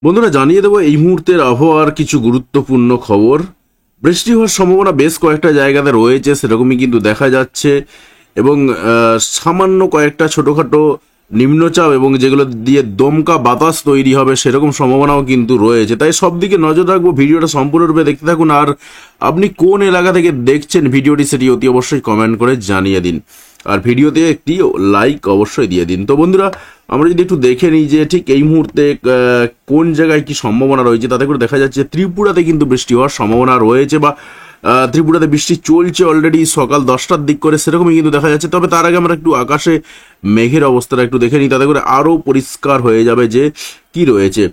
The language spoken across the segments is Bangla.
বন্ধুরা জানিয়ে দেবো এই মুহূর্তের আবহাওয়ার কিছু গুরুত্বপূর্ণ খবর। বৃষ্টি হওয়ার সম্ভাবনা বেশ কয়েকটা জায়গাতে রয়েছে, সেরকমই কিন্তু দেখা যাচ্ছে। এবং সামান্য কয়েকটা ছোটোখাটো নিম্নচাপ এবং যেগুলো দিয়ে দমকা বাতাস তৈরি হবে সেরকম সম্ভাবনাও কিন্তু রয়েছে। তাই সব দিকে নজর রাখবো, ভিডিওটা সম্পূর্ণরূপে দেখতে থাকুন। আর আপনি কোন এলাকা থেকে দেখছেন ভিডিওটি সেটি অতি অবশ্যই কমেন্ট করে জানিয়ে দিন, আর ভিডিওতে একটি লাইক অবশ্যই দিয়ে দিন। তো বন্ধুরা, আমরা যদি একটু দেখে নিই যে ঠিক এই মুহূর্তে কোন জায়গায় কি সম্ভাবনা রয়েছে, তাতে করে দেখা যাচ্ছে ত্রিপুরাতে কিন্তু বৃষ্টি হওয়ার সম্ভাবনা রয়েছে, বা ত্রিপুরাতে বৃষ্টি চলছে অলরেডি সকাল 10টার দিক করে, সেরকমই কিন্তু দেখা যাচ্ছে। তবে তার আগে আমরা একটু আকাশে মেঘের অবস্থাটা একটু দেখে নিই, তাতে করে আরও পরিষ্কার হয়ে যাবে যে কি রয়েছে।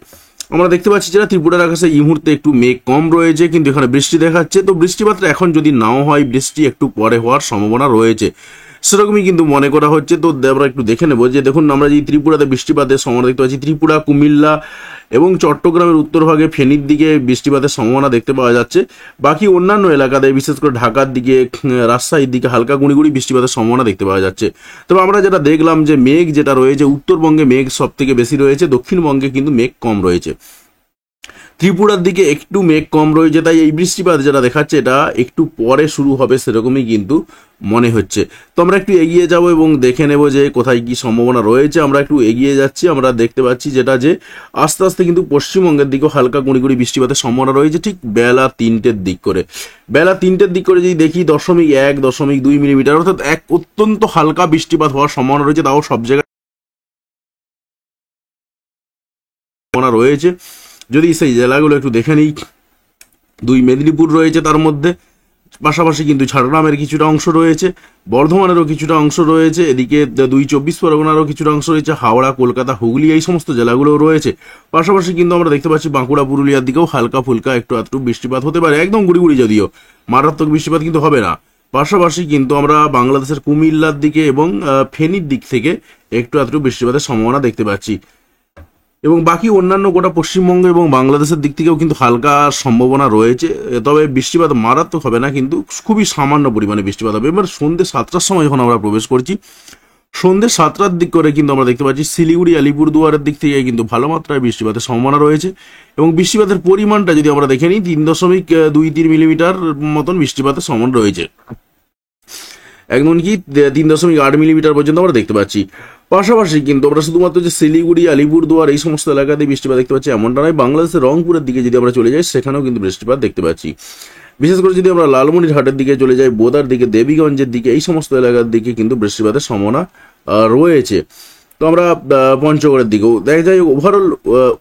আমরা দেখতে পাচ্ছি যেটা ত্রিপুরার আকাশে এই মুহূর্তে একটু মেঘ কম রয়েছে, কিন্তু এখানে বৃষ্টি দেখাচ্ছে। তো বৃষ্টিপাতটা এখন যদি নাও হয়, বৃষ্টি একটু পরে হওয়ার সম্ভাবনা রয়েছে, সেরকমই কিন্তু মনে করা হচ্ছে। তো আমরা একটু দেখে নেবো যে দেখুন, আমরা যে ত্রিপুরাতে বৃষ্টিপাতের সম্ভাবনা দেখতে পাচ্ছি, ত্রিপুরা, কুমিল্লা এবং চট্টগ্রামের উত্তরভাগে ফেনীর দিকে বৃষ্টিপাতের সম্ভাবনা দেখতে পাওয়া যাচ্ছে। বাকি অন্যান্য এলাকাতে বিশেষ করে ঢাকার দিকে, রাজশাহীর দিকে হালকা গুঁড়ি বৃষ্টিপাতের সম্ভাবনা দেখতে পাওয়া যাচ্ছে। তবে আমরা যেটা দেখলাম যে মেঘ যেটা রয়েছে, উত্তরবঙ্গে মেঘ সব থেকে বেশি রয়েছে, দক্ষিণবঙ্গে কিন্তু মেঘ কম রয়েছে। ত্রিপুরার দিকে একটু মেঘ কম রয়েছে, তাই এই বৃষ্টিপাত যেটা দেখাচ্ছে এটা একটু পরে শুরু হবে সেরকমই কিন্তু মনে হচ্ছে। তো আমরা একটু এগিয়ে যাব এবং দেখে নেব যে কোথায় কি সম্ভাবনা রয়েছে। আমরা একটু এগিয়ে যাচ্ছি, আমরা দেখতে পাচ্ছি যেটা যে আস্তে আস্তে কিন্তু পশ্চিমবঙ্গের দিকেও হালকা গুঁড়ি বৃষ্টিপাতের সম্ভাবনা রয়েছে, ঠিক বেলা 3টের দিক করে। বেলা 3টের দিক করে যদি দেখি 0.1, 0.2 মিলিমিটার, অর্থাৎ এক অত্যন্ত হালকা বৃষ্টিপাত হওয়ার সম্ভাবনা রয়েছে। তাও সব জায়গায় রয়েছে। যদি সেই জেলাগুলো একটু দেখে নিই, 2 মেদিনীপুর রয়েছে তার মধ্যে, পাশাপাশি কিন্তু ঝাড়গ্রামের কিছুটা অংশ রয়েছে, বর্ধমানেরও কিছুটা অংশ রয়েছে, এদিকে 2 চব্বিশ পরগনারও কিছুটা অংশ রয়েছে, হাওড়া, কলকাতা, হুগলি এই সমস্ত জেলাগুলো রয়েছে। পাশাপাশি কিন্তু আমরা দেখতে পাচ্ছি বাঁকুড়া, পুরুলিয়ার দিকেও হালকা ফুলকা একটু আধটু বৃষ্টিপাত হতে পারে, একদম গুড়ি, যদিও মারাত্মক বৃষ্টিপাত কিন্তু হবে না। পাশাপাশি কিন্তু আমরা বাংলাদেশের কুমিল্লার দিকে এবং ফেনীর দিক থেকে একটু আধটু বৃষ্টিপাতের সম্ভাবনা দেখতে পাচ্ছি। এবং বাকি অন্যান্য গোটা পশ্চিমবঙ্গ এবং বাংলাদেশের দিক থেকেও কিন্তু হালকা সম্ভাবনা রয়েছে। তবে বৃষ্টিপাত মারাত্মক হবে না, কিন্তু খুবই সামান্য পরিমাণে বৃষ্টিপাত হবে। এবার সন্ধ্যে 7টার সময় যখন আমরা প্রবেশ করছি, সন্ধ্যে 7টার দিক করে কিন্তু আমরা দেখতে পাচ্ছি শিলিগুড়ি, আলিপুরদুয়ারের দিক থেকে কিন্তু ভালো মাত্রায় বৃষ্টিপাতের সম্ভাবনা রয়েছে। এবং বৃষ্টিপাতের পরিমাণটা যদি আমরা দেখে নিই, 3.23 মিলিমিটার মতন বৃষ্টিপাতের সম্ভাবনা রয়েছে, একদম কি 3.8 মিলিমিটার পর্যন্ত আমরা দেখতে পাচ্ছি। পাশাপাশি কিন্তু আমরা শুধুমাত্র যে শিলিগুড়ি, আলিপুরদুয়ার এই সমস্ত এলাকাতে বৃষ্টিপাত দেখতে পাচ্ছি এমনটা নয়, বাংলাদেশের রংপুরের দিকে যদি আমরা চলে যাই সেখানেও কিন্তু বৃষ্টিপাত দেখতে পাচ্ছি। বিশেষ করে যদি আমরা লালমনিরহাটের দিকে চলে যাই, বোদার দিকে, দেবীগঞ্জের দিকে, এই সমস্ত এলাকার দিকে কিন্তু বৃষ্টিপাতের সম্ভাবনা রয়েছে। তো আমরা পঞ্চগড়ের দিকেও দেখা যায়, ওভারঅল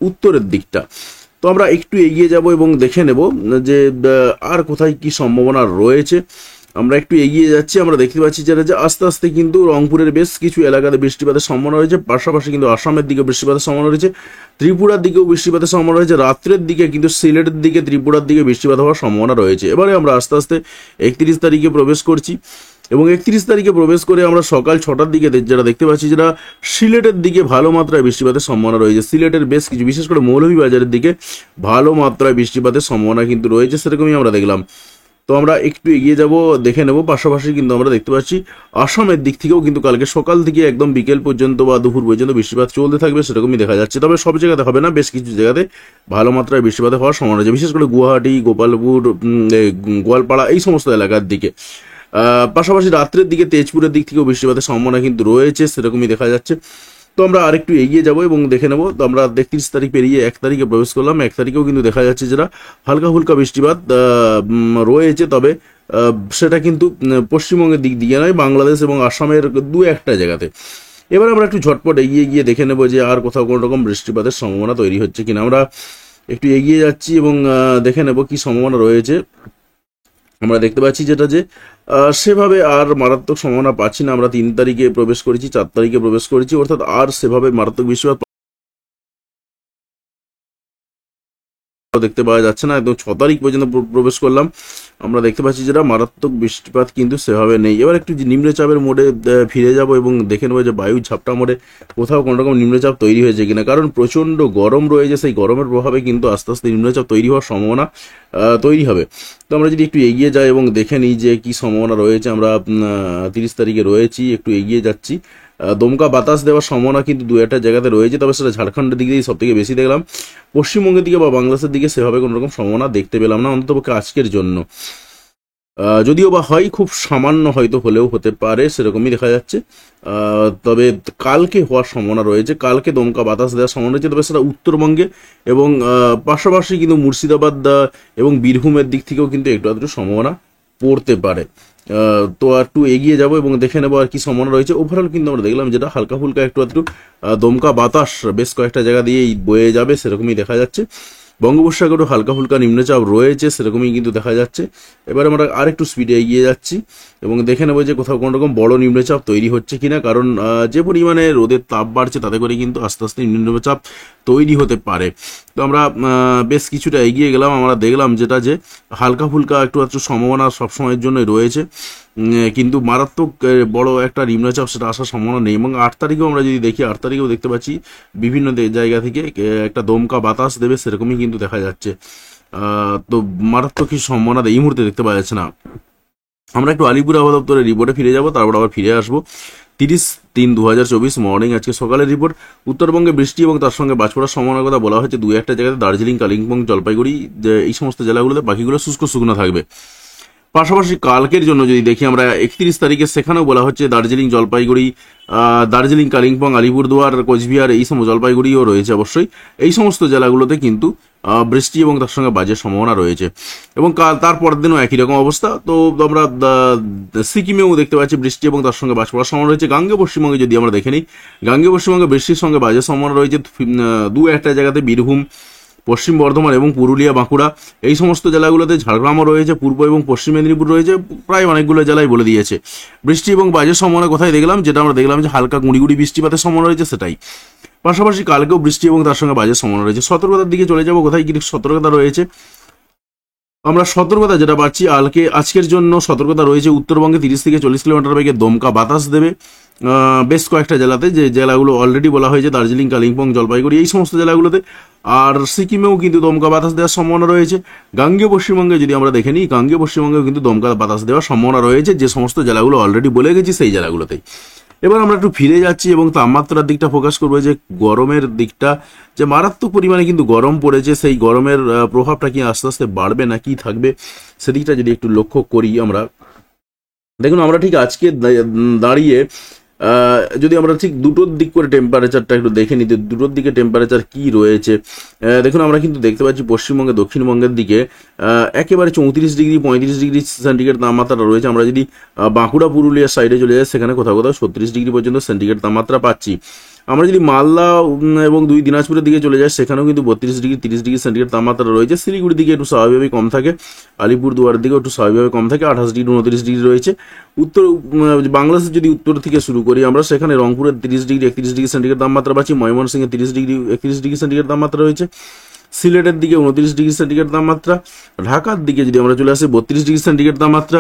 উত্তরের দিকটা। তো আমরা একটু এগিয়ে যাব এবং দেখে নেব যে আর কোথায় কি সম্ভাবনা রয়েছে। আমরা একটু এগিয়ে যাচ্ছি, আমরা দেখতে পাচ্ছি যে আস্তে আস্তে কিন্তু রংপুরের বেশ কিছু এলাকাতে বৃষ্টিপাতের সম্ভাবনা রয়েছে। পাশাপাশি কিন্তু আসামের দিকে বৃষ্টিপাতের সম্ভাবনা রয়েছে, ত্রিপুরার দিকেও বৃষ্টিপাতের সম্ভাবনা রয়েছে। রাত্রের দিকে কিন্তু সিলেটের দিকে, ত্রিপুরার দিকে বৃষ্টিপাত হওয়ার সম্ভাবনা রয়েছে। এবারে আমরা আস্তে আস্তে 31 তারিখে প্রবেশ করছি, এবং 31 তারিখে প্রবেশ করে আমরা সকাল 6টার দিকে যেটা দেখতে পাচ্ছি, যেটা সিলেটের দিকে ভালো মাত্রায় বৃষ্টিপাতের সম্ভাবনা রয়েছে। সিলেটের বেশ কিছু, বিশেষ করে মৌলভীবাজারের দিকে ভালো মাত্রায় বৃষ্টিপাতের সম্ভাবনা কিন্তু রয়েছে, সেরকমই আমরা দেখলাম। তো আমরা একটু এগিয়ে যাব, দেখে নেব। পাশাপাশি কিন্তু আমরা দেখতে পাচ্ছি আসামের দিক থেকেও কিন্তু কালকে সকাল থেকে একদম বিকেল পর্যন্ত বা দুপুর পর্যন্ত বৃষ্টিপাত চলতে থাকবে, সেরকমই দেখা যাচ্ছে। তবে সব জায়গাতে হবে না, বেশ কিছু জায়গাতে ভালো মাত্রায় বৃষ্টিপাত হওয়ার সম্ভাবনা আছে, বিশেষ করে গুয়াহাটি, গোপালপুর, গোয়ালপাড়া এই সমস্ত এলাকার দিকে। পাশাপাশি রাত্রের দিকে তেজপুরের দিক থেকেও বৃষ্টিপাতের সম্ভাবনা কিন্তু রয়েছে, সেরকমই দেখা যাচ্ছে। তো আমরা আরেকটু এগিয়ে যাব এবং দেখে নেব। তো আমরা 31 তারিখ পেরিয়ে 1 তারিখে প্রবেশ করলাম। 1 তারিখেও কিন্তু দেখা যাচ্ছে যেটা হালকা ফুলকা বৃষ্টিপাত রয়েছে, তবে সেটা কিন্তু পশ্চিমবঙ্গের দিক দিয়ে নয়, বাংলাদেশ এবং আসামের 2-1টা জায়গাতে। এবার আমরা একটু ঝটপট এগিয়ে গিয়ে দেখে নেব যে আর কোথাও কোনো রকম বৃষ্টিপাতের সম্ভাবনা তৈরি হচ্ছে কিনা। আমরা একটু এগিয়ে যাচ্ছি এবং দেখে নেব কি সম্ভাবনা রয়েছে। আমরা দেখতে পাচ্ছি যেটা যে সেভাবে আর মারাত্মক সম্ভাবনা পাচ্ছি না। আমরা 3 তারিখে প্রবেশ করেছি, 4 তারিখে প্রবেশ করেছি, অর্থাৎ আর সেভাবে মারাত্মক বৃষ্টিপাত দেখতে পাওয়া যাচ্ছে না। একদম 6 তারিখ পর্যন্ত প্রবেশ করলাম, আমরা দেখতে পাচ্ছি যেটা মারাত্মক বৃষ্টিপাত কিন্তু সেভাবে নেই। এবার একটু নিম্নচাপের মোডে ফিরে যাব এবং দেখে নেবো যে বায়ু ঝাপটা মোডে কোথাও কোনো রকম নিম্নচাপ তৈরি হয়েছে কিনা, কারণ প্রচণ্ড গরম রয়েছে, সেই গরমের প্রভাবে কিন্তু আস্তে আস্তে নিম্নচাপ তৈরি হওয়ার সম্ভাবনা তৈরি হবে। তো আমরা যদি একটু এগিয়ে যাই এবং দেখে নিই যে কি সম্ভাবনা রয়েছে। আমরা 30 তারিখে রয়েছি, একটু এগিয়ে যাচ্ছি, দমকা বাতাস দেওয়ার সম্ভাবনা কিন্তু দু একটা জায়গাতে রয়েছে, তবে সেটা ঝাড়খণ্ডের দিকে সব থেকে বেশি দেখলাম। পশ্চিমবঙ্গের দিকে বা বাংলাদেশের দিকে সেভাবে কোনো রকম সম্ভাবনা দেখতে পেলাম না, অন্ততপক্ষে আজকের জন্য। যদিও বা হয় খুব সামান্য হয়তো হলেও হতে পারে, সেরকমই দেখা যাচ্ছে। তবে কালকে হওয়ার সম্ভাবনা রয়েছে, কালকে দমকা বাতাস দেওয়ার সম্ভাবনা রয়েছে, তবে সেটা উত্তরবঙ্গে এবং পাশাপাশি কিন্তু মুর্শিদাবাদ এবং বীরভূমের দিক থেকেও কিন্তু একটু আধটু সম্ভাবনা পড়তে পারে। তো একটু এগিয়ে যাব এবং দেখে নেবো আর কি সম্ভাবনা রয়েছে। ওভারঅল কিন্তু আমরা দেখলাম যেটা হালকা ফুলকা একটু আধটু দমকা বাতাস বেশ কয়েকটা জায়গা দিয়েই বয়ে যাবে, সেরকমই দেখা যাচ্ছে। বঙ্গোপসাগরও হালকা ফুলকা নিম্নচাপ রয়েছে, সেরকমই কিন্তু দেখা যাচ্ছে। এবার আমরা আরেকটু স্পিডে এগিয়ে যাচ্ছি এবং দেখে নেবো যে কোথাও কোনো রকম বড় নিম্নচাপ তৈরি হচ্ছে কিনা, কারণ যে পরিমাণে রোদের তাপ বাড়ছে তাতে করে কিন্তু আস্তে আস্তে নিম্নচাপ তৈরি হতে পারে। তো আমরা বেশ কিছুটা এগিয়ে গেলাম, আমরা দেখলাম যেটা যে হালকা ফুলকা একটু সম্ভাবনা সবসময়ের জন্যই রয়েছে, কিন্তু মারাত্মক বড় একটা নিম্নচাপ সেটা আসার সম্ভাবনা নেই। এবং 8 তারিখেও আমরা যদি দেখি, 8 তারিখেও দেখতে পাচ্ছি বিভিন্ন জায়গা থেকে একটা দমকা বাতাস দেবে, সেরকমই কিন্তু দেখা যাচ্ছে। তো মারাত্মক কিছু সম্ভাবনা এই মুহূর্তে দেখতে পাওয়া যাচ্ছে না। আমরা একটু আলিপুর আবহাওয়া দপ্তরের রিপোর্টে ফিরে যাব, তারপর আবার ফিরে আসবো। 30/3/2024 মর্নিং আজকে সকালের রিপোর্ট। উত্তরবঙ্গে বৃষ্টি এবং তার সঙ্গে বাজ পড়ার সম্ভাবনার কথা বলা হয়েছে দু একটা জায়গাতে, দার্জিলিং, কালিম্পং, জলপাইগুড়ি এই সমস্ত জেলাগুলোতে, বাকিগুলো শুষ্ক শুকনো থাকবে। পাশাপাশি কালকের জন্য যদি দেখি আমরা 31 তারিখে, সেখানেও বলা হচ্ছে দার্জিলিং, জলপাইগুড়ি, দার্জিলিং, কালিম্পং, আলিপুরদুয়ার, কোচবিহার, এই সমস্ত জলপাইগুড়িও রয়েছে অবশ্যই, এই সমস্ত জেলাগুলোতে কিন্তু বৃষ্টি এবং তার সঙ্গে বাজের সম্ভাবনা রয়েছে। এবং তারপরের দিনও একই রকম অবস্থা। তো আমরা সিকিমেও দেখতে পাচ্ছি বৃষ্টি এবং তার সঙ্গে বাজ পড়ার সম্ভাবনা রয়েছে। গাঙ্গেয় পশ্চিমবঙ্গে যদি আমরা দেখে নিই, গাঙ্গেয় পশ্চিমবঙ্গে বৃষ্টির সঙ্গে বাজের সম্ভাবনা রয়েছে দু একটা জায়গাতে, বীরভূম, পশ্চিম বর্ধমান এবং পুরুলিয়া, বাঁকুড়া, এই সমস্ত জেলাগুলোতে। ঝাড়গ্রামও রয়েছে, পূর্ব এবং পশ্চিম মেদিনীপুর রয়েছে, প্রায় অনেকগুলো জেলায় বলে দিয়েছে। বৃষ্টি এবং বাজের সম্ভাবনা কোথায় দেখলাম, যেটা আমরা দেখলাম যে হালকা গুঁড়ি গুঁড়ি বৃষ্টিপাতের সম্ভাবনা রয়েছে, সেটাই। পাশাপাশি কালকেও বৃষ্টি এবং তার সঙ্গে বাজের সম্ভাবনা রয়েছে। সতর্কতার দিকে চলে যাবো, কোথায় কি সতর্কতা রয়েছে। আমরা সতর্কতা যেটা পাচ্ছি আজকের জন্য সতর্কতা রয়েছে উত্তরবঙ্গে 30 থেকে 40 কিলোমিটার বেগে দমকা বাতাস দেবে বেশ কয়েকটা জেলাতে, যে জেলাগুলো অলরেডি বলা হয়েছে, দার্জিলিং, কালিম্পং, জলপাইগুড়ি, এই সমস্ত জেলাগুলোতে। আর সিকিমেও কিন্তু দমকা বাতাস দেওয়ার সম্ভাবনা রয়েছে। গাঙ্গেয় পশ্চিমবঙ্গে যদি আমরা দেখে নিই, গাঙ্গেয় পশ্চিমবঙ্গেও কিন্তু দমকা বাতাস দেওয়ার সম্ভাবনা রয়েছে, যে সমস্ত জেলাগুলো অলরেডি বলে গেছি সেই জেলাগুলোতেই। এবার আমরা একটু ফিরে যাচ্ছি এবং তাপমাত্রার দিকটা ফোকাস করবো, যে গরমের দিকটা, যে মারাত্মক পরিমাণে কিন্তু গরম পড়েছে, সেই গরমের প্রভাবটা কি আস্তে আস্তে বাড়বে না কি থাকবে, সেদিকটা যদি একটু লক্ষ্য করি আমরা। দেখুন, আমরা ঠিক আজকে দাঁড়িয়ে যদি আমরা ঠিক দুটোর দিক করে টেম্পারেচারটা একটু দেখে নিই, দুটোর দিকে টেম্পারেচার কি রয়েছে। দেখুন, আমরা কিন্তু দেখতে পাচ্ছি পশ্চিমবঙ্গে, দক্ষিণবঙ্গের দিকে একেবারে 34 ডিগ্রি 35 ডিগ্রি সেন্টিগ্রেড তাপমাত্রা রয়েছে। আমরা যদি বাঁকুড়া, পুরুলিয়ার সাইডে চলে যাই, সেখানে কোথাও কোথাও 36 ডিগ্রি পর্যন্ত সেন্টিগ্রেড তাপমাত্রা পাচ্ছি। আমরা যদি মালদা এবং দিনাজপুরের দিকে চলে যাই, সেখানেও কিন্তু 32 ডিগ্রি 30 ডিগ্রি সেন্টিগ্রেড তাপমাত্রা রয়েছে। শিলিগুড়ির দিকে একটু স্বাভাবিকভাবে কম থাকে, আলিপুরদুয়ারের দিকে একটু স্বাভাবিকভাবে কম থাকে, 28 ডিগ্রি 29 ডিগ্রি রয়েছে। উত্তর বাংলাদেশের যদি উত্তর থেকে শুরু করি আমরা, সেখানে রংপুরের 30 ডিগ্রি 31 ডিগ্রি সেন্টিগ্রেড তাপমাত্রা পাচ্ছি, ময়মনসিংহে 30 ডিগ্রি 31 ডিগ্রি সেন্টিগ্রেড তাপমাত্রা রয়েছে, সিলেটের দিকে 29 ডিগ্রি সেন্টিগ্রেড তাপমাত্রা, ঢাকার দিকে যদি আমরা চলে আসি 32 ডিগ্রি সেন্টিগ্রেড তাপমাত্রা,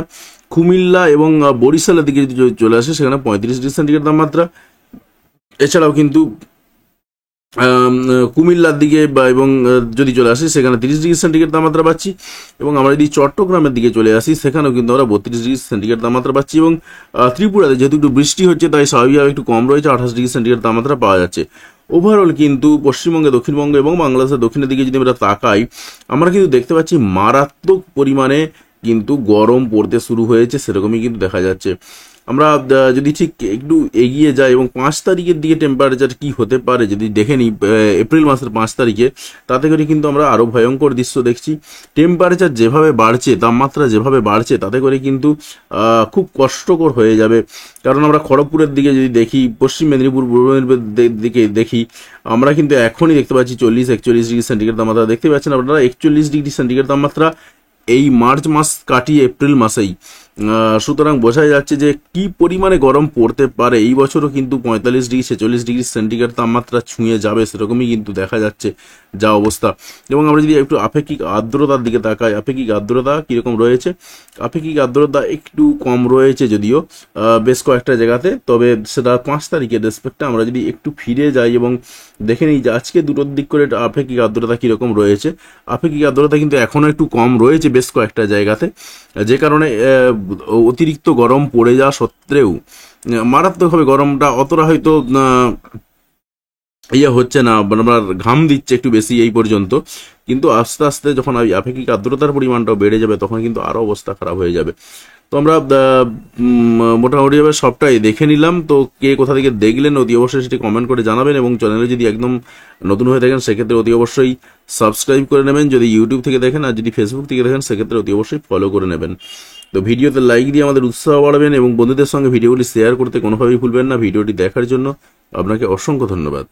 কুমিল্লা এবং বরিশালের দিকে যদি চলে আসে, সেখানে 35 ডিগ্রি সেন্টিগ্রেড তাপমাত্রা। এছাড়াও কিন্তু কুমিল্লার দিকে এবং যদি চলে আসি, সেখানে 30 ডিগ্রি সেন্টিগ্রেড তাপমাত্রা পাচ্ছি। এবং আমরা যদি চট্টগ্রামের দিকে চলে আসি, সেখানেও কিন্তু আমরা 32 ডিগ্রি সেন্টিগ্রেড তাপমাত্রা পাচ্ছি। এবং ত্রিপুরাতে যেহেতু একটু বৃষ্টি হচ্ছে, তাই স্বাভাবিকভাবে একটু কম রয়েছে, 28 ডিগ্রি সেন্টিগ্রেড তাপমাত্রা পাওয়া যাচ্ছে। ওভারঅল কিন্তু পশ্চিমবঙ্গে, দক্ষিণবঙ্গ এবং বাংলাদেশের দক্ষিণের দিকে যদি আমরা তাকাই, আমরা কিন্তু দেখতে পাচ্ছি মারাত্মক পরিমাণে কিন্তু গরম পড়তে শুরু হয়েছে, সেরকমই কিন্তু দেখা যাচ্ছে। আমরা যদি ঠিক একটু এগিয়ে যাই এবং 5 তারিখের দিকে টেম্পারেচার কি হতে পারে যদি দেখে নিই, এপ্রিল মাসের 5 তারিখে, তাতে করে কিন্তু আমরা আরও ভয়ঙ্কর দৃশ্য দেখছি। টেম্পারেচার যেভাবে বাড়ছে, তাপমাত্রা যেভাবে বাড়ছে, তাতে করে কিন্তু খুব কষ্টকর হয়ে যাবে। কারণ আমরা খড়গপুরের দিকে যদি দেখি, পশ্চিম মেদিনীপুর, পূর্ব মেদিনীপুর দিকে দেখি, আমরা কিন্তু এখনই দেখতে পাচ্ছি 40-41 ডিগ্রি সেন্টিগ্রেড তাপমাত্রা। দেখতে পাচ্ছেন আপনারা 41 ডিগ্রি সেন্টিগ্রেড তাপমাত্রা এই মার্চ মাস কাটিয়ে এপ্রিল মাসেই। সুতরাং বোঝাই যাচ্ছে যে কি পরিমাণে গরম পড়তে পারে। এই বছরও কিন্তু 45 ডিগ্রি 46 ডিগ্রি সেন্টিগ্রেড তাপমাত্রা ছুঁয়ে যাবে, সেরকমই কিন্তু দেখা যাচ্ছে যা অবস্থা। এবং আমরা যদি একটু আপেক্ষিক আর্দ্রতার দিকে তাকাই, আপেক্ষিক আর্দ্রতা কীরকম রয়েছে, আপেক্ষিক আর্দ্রতা একটু কম রয়েছে যদিও বেশ কয়েকটা জায়গাতে, তবে সেটা 5 তারিখের রেসপেক্টে আমরা যদি একটু ফিরে যাই এবং দেখে নিই যে আজকে দুটোর দিক করে আপেক্ষিক আর্দ্রতা কীরকম রয়েছে। আপেক্ষিক আর্দ্রতা কিন্তু এখনও একটু কম রয়েছে বেশ কয়েকটা জায়গাতে, যে কারণে অতিরিক্ত গরম পড়ে যাওয়া সত্ত্বেও মারাত্মকভাবে গরমটা অতটা হয়তো হচ্ছে না, আপনার ঘাম দিচ্ছে একটু বেশি এই পর্যন্ত, কিন্তু আস্তে আস্তে যখন আপেক্ষিক আর্দ্রতার পরিমাণটাও বেড়ে যাবে তখন কিন্তু আরও অবস্থা খারাপ হয়ে যাবে। তো আমরা মোটামুটিভাবে সবটাই দেখে নিলাম। তো কে কোথা থেকে দেখলেন অতি অবশ্যই সেটি কমেন্ট করে জানাবেন, এবং চ্যানেলে যদি একদম নতুন হয়ে থাকেন সেক্ষেত্রে অতি অবশ্যই সাবস্ক্রাইব করে নেবেন, যদি ইউটিউব থেকে দেখেন, আর যদি ফেসবুক থেকে দেখেন সেক্ষেত্রে অতি অবশ্যই ফলো করে নেবেন। তো ভিডিওতে লাইক দিয়ে আমাদের উৎসাহ বাড়াবেন এবং বন্ধুদের সঙ্গে ভিডিওগুলি শেয়ার করতে কোনোভাবেই ভুলবেন না। ভিডিওটি দেখার জন্য আপনাকে অসংখ্য ধন্যবাদ।